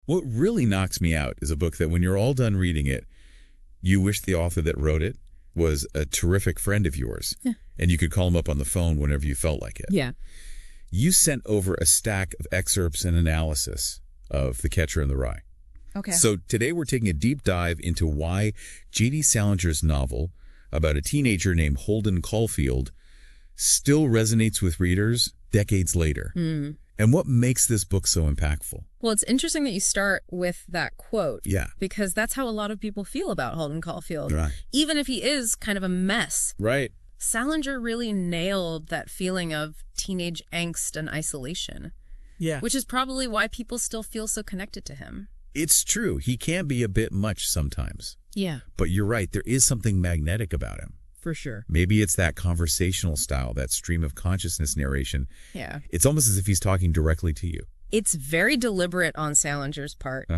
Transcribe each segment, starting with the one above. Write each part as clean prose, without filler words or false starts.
What really knocks me out is a book that when you're all done reading it, you wish the author that wrote it was a terrific friend of yours. Yeah. And you could call him up on the phone whenever you felt like it. Yeah. You sent over a stack of excerpts and analysis of The Catcher in the Rye. Okay. So today we're taking a deep dive into why J.D. Salinger's novel about a teenager named Holden Caulfield still resonates with readers decades later. And what makes this book so impactful? Well, it's interesting that you start with that quote. Yeah. Because that's how a lot of people feel about Holden Caulfield. Right. Even if he is kind of a mess. Right. Salinger really nailed that feeling of teenage angst and isolation. Yeah. Which is probably why people still feel so connected to him. It's true. He can be a bit much sometimes. Yeah. But you're right. There is something magnetic about him. For sure. Maybe it's that conversational style, that stream of consciousness narration. Yeah. It's almost as if he's talking directly to you. It's very deliberate on Salinger's part.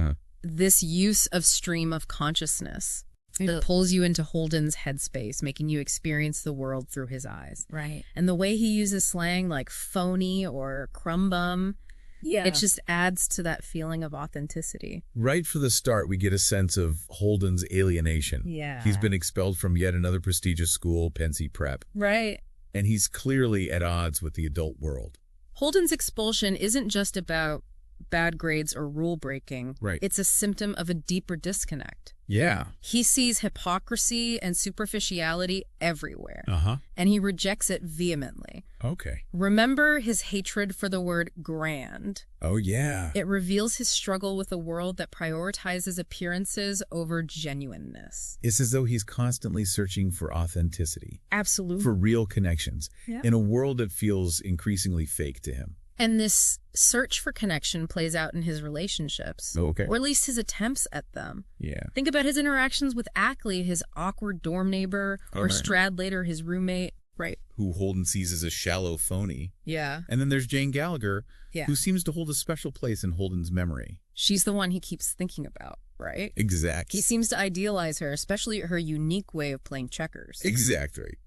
This use of stream of consciousness. It pulls you into Holden's headspace, making you experience the world through his eyes. Right. And the way he uses slang like phony or crumb bum, it just adds to that feeling of authenticity. Right from the start, we get a sense of Holden's alienation. Yeah. He's been expelled from yet another prestigious school, Pensy Prep. Right. And he's clearly at odds with the adult world. Holden's expulsion isn't just about bad grades or rule breaking. Right. It's a symptom of a deeper disconnect. Yeah. He sees hypocrisy and superficiality everywhere. Uh-huh. And he rejects it vehemently. Okay. Remember his hatred for the word grand. Oh, yeah. It reveals his struggle with a world that prioritizes appearances over genuineness. It's as though he's constantly searching for authenticity. Absolutely. For real connections. Yeah. In a world that feels increasingly fake to him. And this search for connection plays out in his relationships. Okay. Or at least his attempts at them. Yeah. Think about his interactions with Ackley, his awkward dorm neighbor, or right. Stradlater, his roommate. Right. Who Holden sees as a shallow phony. Yeah. And then there's Jane Gallagher, Yeah. who seems to hold a special place in Holden's memory. She's the one he keeps thinking about, right? Exactly. He seems to idealize her, especially her unique way of playing checkers. Exactly.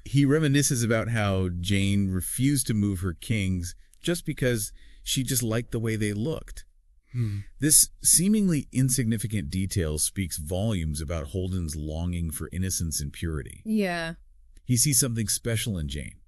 He reminisces about how Jane refused to move her kings just because she just liked the way they looked. This seemingly insignificant detail speaks volumes about Holden's longing for innocence and purity. Yeah. He sees something special in Jane,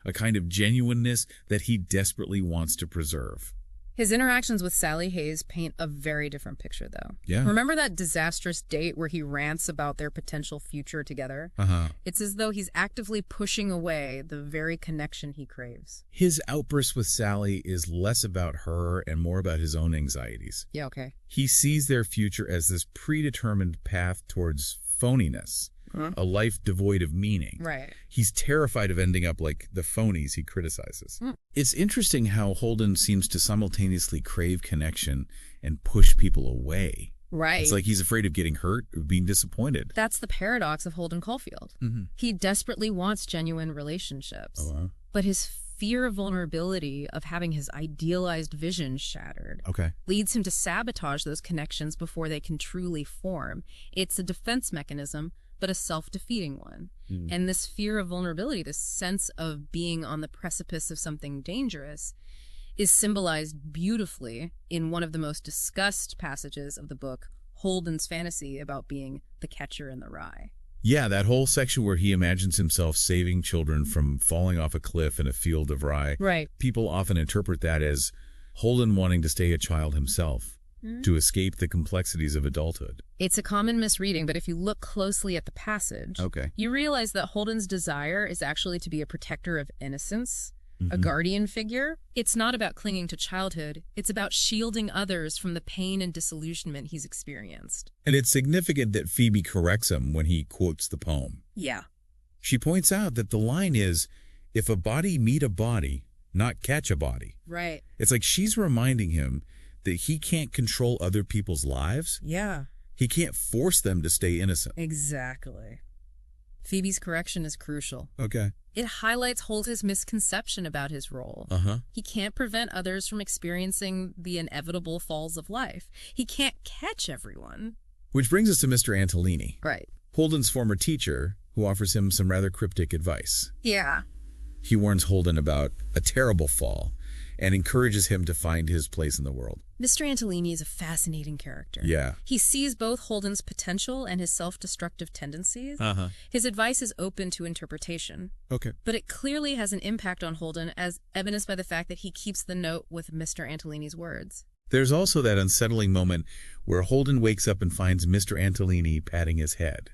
a kind of genuineness that he desperately wants to preserve. His interactions with Sally Hayes paint a very different picture, though. Yeah. Remember that disastrous date where he rants about their potential future together? Uh-huh. It's as though he's actively pushing away the very connection he craves. His outburst with Sally is less about her and more about his own anxieties. Yeah, okay. He sees their future as this predetermined path towards phoniness, a life devoid of meaning. Right. He's terrified of ending up like the phonies he criticizes. It's interesting how Holden seems to simultaneously crave connection and push people away. Right. It's like he's afraid of getting hurt or being disappointed. That's the paradox of Holden Caulfield. He desperately wants genuine relationships. Oh, wow. But his fear of vulnerability, of having his idealized vision shattered, Okay. leads him to sabotage those connections before they can truly form. It's a defense mechanism, but a self-defeating one. And this fear of vulnerability, this sense of being on the precipice of something dangerous, is symbolized beautifully in one of the most discussed passages of the book, Holden's fantasy about being the catcher in the rye. Yeah, that whole section where he imagines himself saving children from falling off a cliff in a field of rye. Right. People often interpret that as Holden wanting to stay a child himself, to escape the complexities of adulthood. It's a common misreading, but if you look closely at the passage, you realize that Holden's desire is actually to be a protector of innocence, a guardian figure. It's not about clinging to childhood. It's about shielding others from the pain and disillusionment he's experienced. And it's significant that Phoebe corrects him when he quotes the poem. Yeah. She points out that the line is, if a body meet a body, not catch a body. Right. It's like she's reminding him that he can't control other people's lives. Yeah. He can't force them to stay innocent. Exactly. Phoebe's correction is crucial. Okay. It highlights Holden's misconception about his role. He can't prevent others from experiencing the inevitable falls of life. He can't catch everyone. Which brings us to Mr. Antolini, Right. Holden's former teacher, who offers him some rather cryptic advice. Yeah. He warns Holden about a terrible fall and encourages him to find his place in the world. Mr. Antolini is a fascinating character. Yeah. He sees both Holden's potential and his self-destructive tendencies. His advice is open to interpretation. Okay. But it clearly has an impact on Holden, as evidenced by the fact that he keeps the note with Mr. Antolini's words. There's also that unsettling moment where Holden wakes up and finds Mr. Antolini patting his head.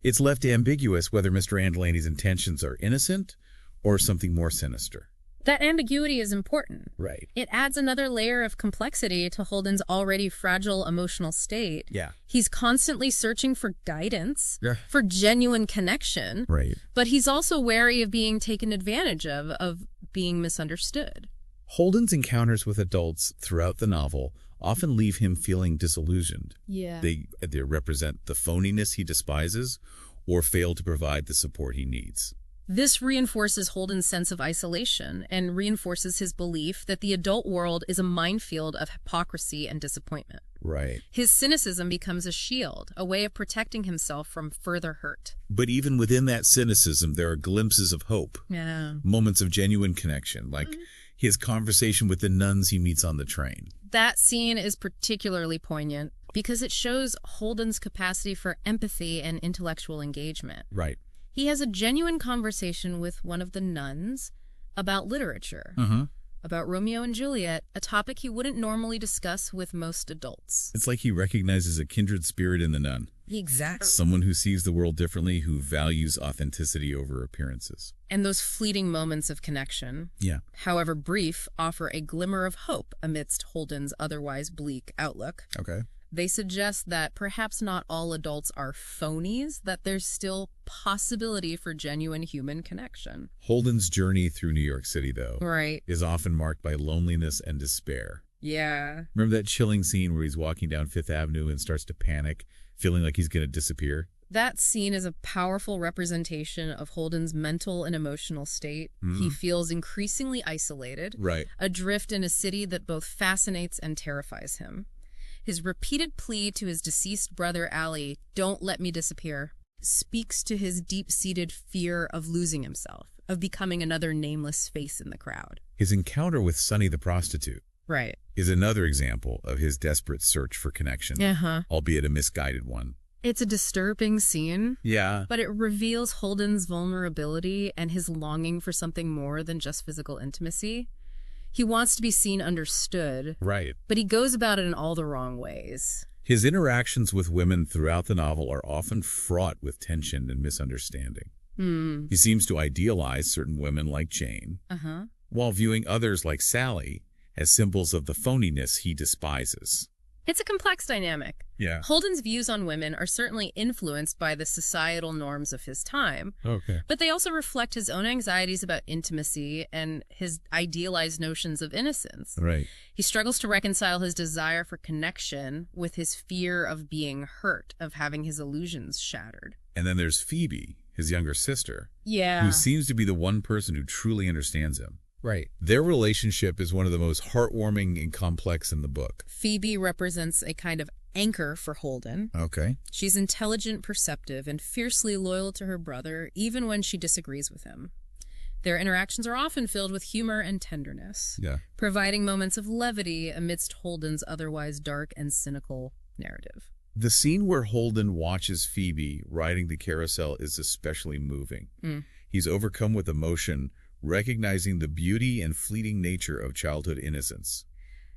It's left ambiguous whether Mr. Antolini's intentions are innocent or something more sinister. That ambiguity is important. Right. It adds another layer of complexity to Holden's already fragile emotional state. Yeah. He's constantly searching for guidance, Yeah. for genuine connection. Right. But he's also wary of being taken advantage of being misunderstood. Holden's encounters with adults throughout the novel often leave him feeling disillusioned. Yeah. They represent the phoniness he despises or fail to provide the support he needs. This reinforces Holden's sense of isolation and reinforces his belief that the adult world is a minefield of hypocrisy and disappointment. Right. His cynicism becomes a shield, a way of protecting himself from further hurt. But even within that cynicism, there are glimpses of hope. Yeah. Moments of genuine connection, like his conversation with the nuns he meets on the train. That scene is particularly poignant because it shows Holden's capacity for empathy and intellectual engagement. Right. He has a genuine conversation with one of the nuns about literature, about Romeo and Juliet, a topic he wouldn't normally discuss with most adults. It's like he recognizes a kindred spirit in the nun. Exactly. Someone who sees the world differently, who values authenticity over appearances. And those fleeting moments of connection, however brief, offer a glimmer of hope amidst Holden's otherwise bleak outlook. Okay. They suggest that perhaps not all adults are phonies, that there's still possibility for genuine human connection. Holden's journey through New York City, though, is often marked by loneliness and despair. Yeah. Remember that chilling scene where he's walking down Fifth Avenue and starts to panic, feeling like he's going to disappear? That scene is a powerful representation of Holden's mental and emotional state. He feels increasingly isolated, adrift in a city that both fascinates and terrifies him. His repeated plea to his deceased brother, Ali, "Don't let me disappear," speaks to his deep-seated fear of losing himself, of becoming another nameless face in the crowd. His encounter with Sonny the prostitute is another example of his desperate search for connection, albeit a misguided one. It's a disturbing scene, Yeah. but it reveals Holden's vulnerability and his longing for something more than just physical intimacy. He wants to be seen understood, but he goes about it in all the wrong ways. His interactions with women throughout the novel are often fraught with tension and misunderstanding. He seems to idealize certain women like Jane, while viewing others like Sally as symbols of the phoniness he despises. It's a complex dynamic. Yeah. Holden's views on women are certainly influenced by the societal norms of his time, but they also reflect his own anxieties about intimacy and his idealized notions of innocence. He struggles to reconcile his desire for connection with his fear of being hurt, of having his illusions shattered. And then there's Phoebe, his younger sister, Yeah. who seems to be the one person who truly understands him. Their relationship is one of the most heartwarming and complex in the book. Phoebe represents a kind of anchor for Holden. She's intelligent, perceptive, and fiercely loyal to her brother, even when she disagrees with him. Their interactions are often filled with humor and tenderness, providing moments of levity amidst Holden's otherwise dark and cynical narrative. The scene where Holden watches Phoebe riding the carousel is especially moving. He's overcome with emotion, recognizing the beauty and fleeting nature of childhood innocence.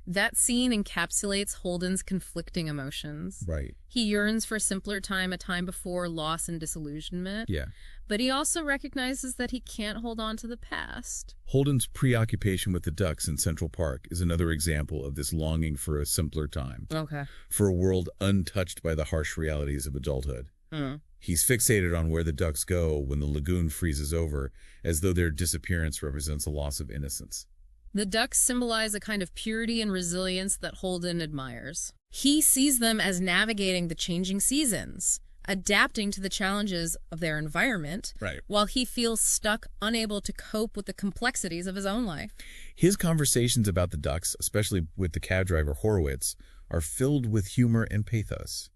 That scene encapsulates Holden's conflicting emotions. He yearns for a simpler time, a time before loss and disillusionment. But he also recognizes that he can't hold on to the past. Holden's preoccupation with the ducks in Central Park is another example of this longing for a simpler time. For a world untouched by the harsh realities of adulthood. He's fixated on where the ducks go when the lagoon freezes over, as though their disappearance represents a loss of innocence. The ducks symbolize a kind of purity and resilience that Holden admires. He sees them as navigating the changing seasons, adapting to the challenges of their environment, while he feels stuck, unable to cope with the complexities of his own life. His conversations about the ducks, especially with the cab driver Horowitz, are filled with humor and pathos.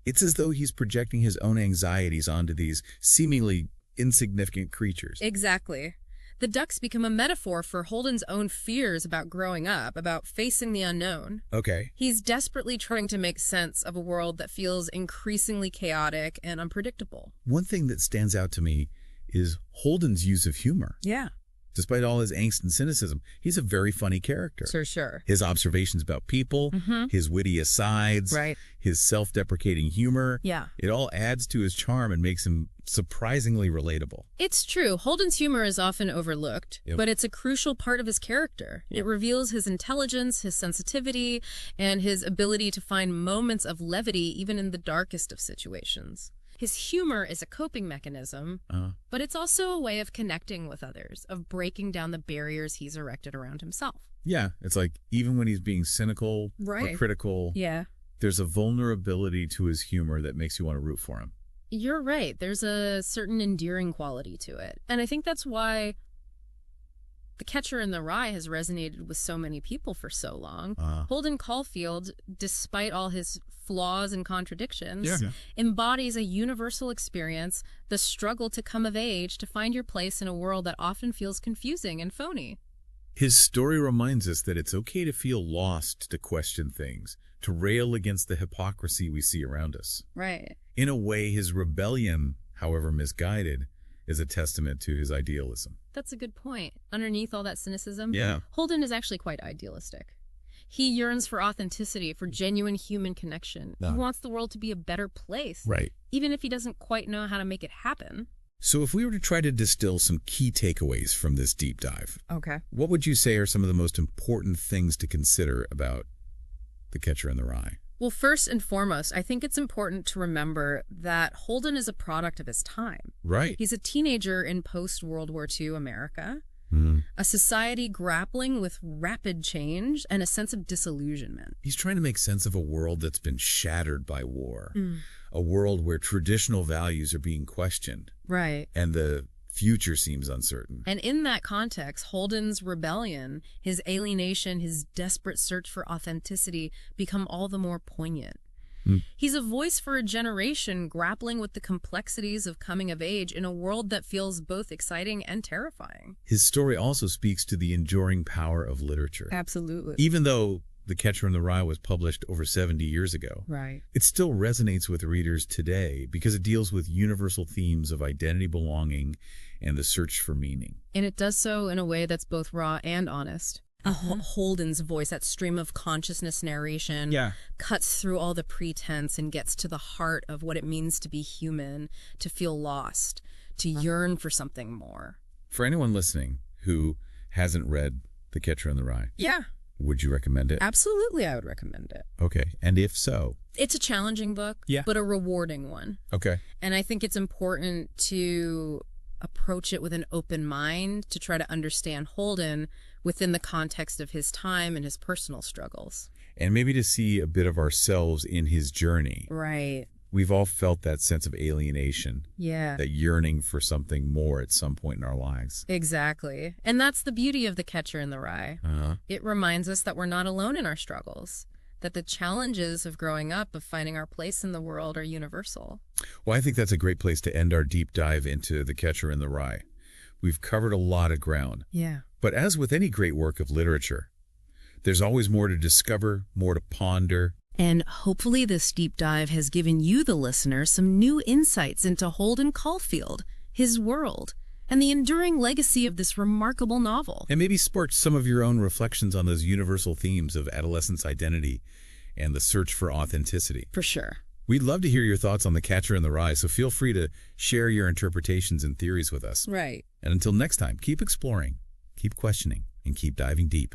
It's as though he's projecting his own anxieties onto these seemingly insignificant creatures. Exactly. The ducks become a metaphor for Holden's own fears about growing up, about facing the unknown. Okay. He's desperately trying to make sense of a world that feels increasingly chaotic and unpredictable. One thing that stands out to me is Holden's use of humor. Yeah. Despite all his angst and cynicism, he's a very funny character. For sure. His observations about people, his witty asides, his self-deprecating humor, it all adds to his charm and makes him surprisingly relatable. It's true. Holden's humor is often overlooked, but it's a crucial part of his character. It reveals his intelligence, his sensitivity, and his ability to find moments of levity even in the darkest of situations. His humor is a coping mechanism, but it's also a way of connecting with others, of breaking down the barriers he's erected around himself. Yeah, it's like even when he's being cynical or critical, there's a vulnerability to his humor that makes you want to root for him. You're right. There's a certain endearing quality to it. And I think that's why The Catcher in the Rye has resonated with so many people for so long. Holden Caulfield, despite all his flaws and contradictions, embodies a universal experience, the struggle to come of age, to find your place in a world that often feels confusing and phony. His story reminds us that it's okay to feel lost, to question things, to rail against the hypocrisy we see around us. Right. In a way, his rebellion, however misguided, is a testament to his idealism. That's a good point. Underneath all that cynicism, Holden is actually quite idealistic. He yearns for authenticity, for genuine human connection. He wants the world to be a better place. Right. Even if he doesn't quite know how to make it happen. So if we were to try to distill some key takeaways from this deep dive, what would you say are some of the most important things to consider about The Catcher in the Rye? Well, first and foremost, I think it's important to remember that Holden is a product of his time. Right. He's a teenager in post-World War II America, a society grappling with rapid change and a sense of disillusionment. He's trying to make sense of a world that's been shattered by war, a world where traditional values are being questioned. Right. And the future seems uncertain. And in that context, Holden's rebellion, his alienation, his desperate search for authenticity become all the more poignant. He's a voice for a generation grappling with the complexities of coming of age in a world that feels both exciting and terrifying. His story also speaks to the enduring power of literature. Absolutely. Even though The Catcher in the Rye was published over 70 years ago, it still resonates with readers today because it deals with universal themes of identity, belonging, and the search for meaning. And it does so in a way that's both raw and honest. Holden's voice, that stream of consciousness narration, cuts through all the pretense and gets to the heart of what it means to be human, to feel lost, to yearn for something more. For anyone listening who hasn't read The Catcher in the Rye, would you recommend it? Absolutely, I would recommend it. Okay, and if so? It's a challenging book, but a rewarding one. Okay. And I think it's important to approach it with an open mind, to try to understand Holden within the context of his time and his personal struggles. And maybe to see a bit of ourselves in his journey. Right. We've all felt that sense of alienation. Yeah. That yearning for something more at some point in our lives. Exactly. And that's the beauty of The Catcher in the Rye. It reminds us that we're not alone in our struggles, that the challenges of growing up, of finding our place in the world, are universal. Well, I think that's a great place to end our deep dive into The Catcher in the Rye. We've covered a lot of ground. Yeah. But as with any great work of literature, there's always more to discover, more to ponder. And hopefully this deep dive has given you, the listener, some new insights into Holden Caulfield, his world, and the enduring legacy of this remarkable novel. And maybe sparked some of your own reflections on those universal themes of adolescence identity and the search for authenticity. For sure. We'd love to hear your thoughts on The Catcher in the Rye, so feel free to share your interpretations and theories with us. Right. And until next time, keep exploring, keep questioning, and keep diving deep.